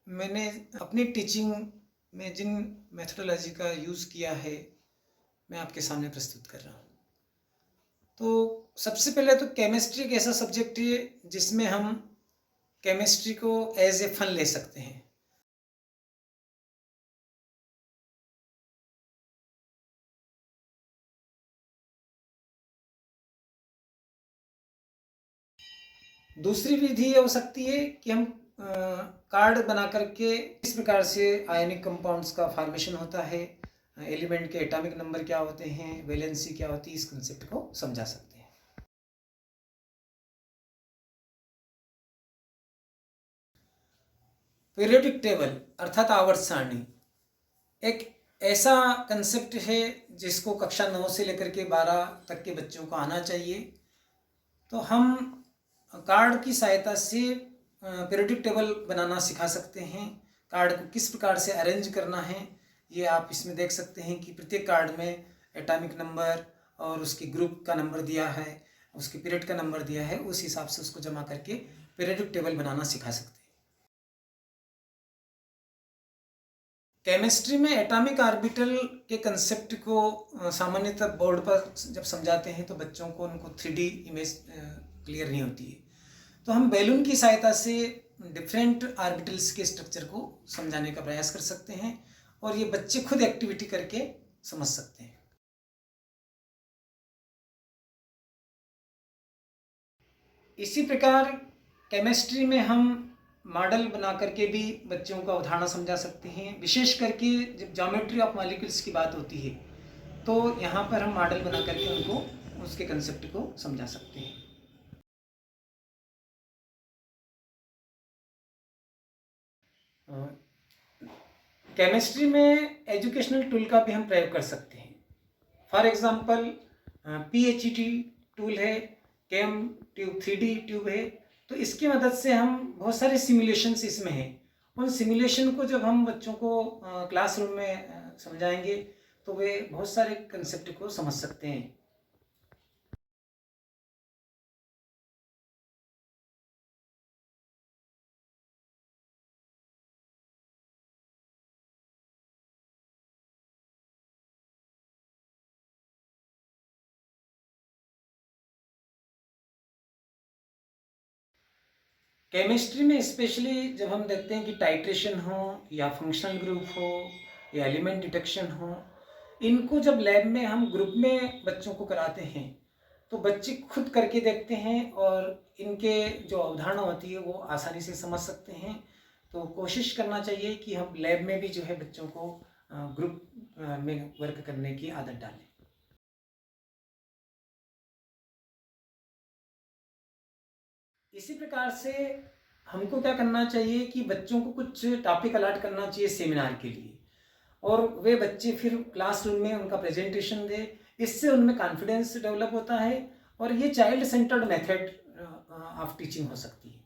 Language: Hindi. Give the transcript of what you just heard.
मैंने अपनी टीचिंग में जिन मेथोडोलॉजी का यूज़ किया है, मैं आपके सामने प्रस्तुत कर रहा हूँ। तो सबसे पहले तो केमिस्ट्री एक ऐसा सब्जेक्ट है जिसमें हम केमिस्ट्री को एज ए फन ले सकते हैं। दूसरी विधि ये हो सकती है कि हम कार्ड बना करके इस प्रकार से आयनिक कंपाउंड्स का फॉर्मेशन होता है, एलिमेंट के एटॉमिक नंबर क्या होते हैं, वैलेंसी क्या होती है, इस कंसेप्ट को समझा सकते हैं। पीरियोडिक टेबल अर्थात आवर्त सारणी एक ऐसा कंसेप्ट है जिसको कक्षा 9 से लेकर के 12 तक के बच्चों को आना चाहिए। तो हम कार्ड की सहायता से पीरियोडिक टेबल बनाना सिखा सकते हैं। कार्ड को किस प्रकार से अरेंज करना है ये आप इसमें देख सकते हैं कि प्रत्येक कार्ड में एटॉमिक नंबर और उसके ग्रुप का नंबर दिया है, उसके पीरियड का नंबर दिया है, उस हिसाब से उसको जमा करके पीरियोडिक टेबल बनाना सिखा सकते हैं। केमिस्ट्री में एटॉमिक ऑर्बिटल के कंसेप्ट को सामान्यतः बोर्ड पर जब समझाते हैं तो बच्चों को उनको 3D इमेज क्लियर नहीं होती है। तो हम बैलून की सहायता से डिफरेंट ऑर्बिटल्स के स्ट्रक्चर को समझाने का प्रयास कर सकते हैं और ये बच्चे खुद एक्टिविटी करके समझ सकते हैं। इसी प्रकार केमिस्ट्री में हम मॉडल बना करके भी बच्चों को अवधारणा समझा सकते हैं। विशेष करके जब ज्योमेट्री ऑफ मॉलिक्यूल्स की बात होती है तो यहाँ पर हम मॉडल बना करके उनको उसके कंसेप्ट को समझा सकते हैं। केमिस्ट्री में एजुकेशनल टूल का भी हम प्रयोग कर सकते हैं। फॉर एग्जांपल PHET टूल है, केम ट्यूब 3D ट्यूब है। तो इसकी मदद से हम बहुत सारे सिमुलेशंस इसमें हैं। उन सिमुलेशन को जब हम बच्चों को क्लासरूम में समझाएंगे तो वे बहुत सारे कंसेप्ट को समझ सकते हैं। केमिस्ट्री में स्पेशली जब हम देखते हैं कि टाइट्रेशन हो या फंक्शनल ग्रुप हो या एलिमेंट डिटेक्शन हो, इनको जब लैब में हम ग्रुप में बच्चों को कराते हैं तो बच्चे खुद करके देखते हैं और इनके जो अवधारणा होती है वो आसानी से समझ सकते हैं। तो कोशिश करना चाहिए कि हम लैब में भी जो है बच्चों को ग्रुप में वर्क करने की आदत डालें। इसी प्रकार से हमको क्या करना चाहिए कि बच्चों को कुछ टॉपिक अलॉट करना चाहिए सेमिनार के लिए और वे बच्चे फिर क्लासरूम में उनका प्रेजेंटेशन दे। इससे उनमें कॉन्फिडेंस डेवलप होता है और ये child centred method of teaching हो सकती है।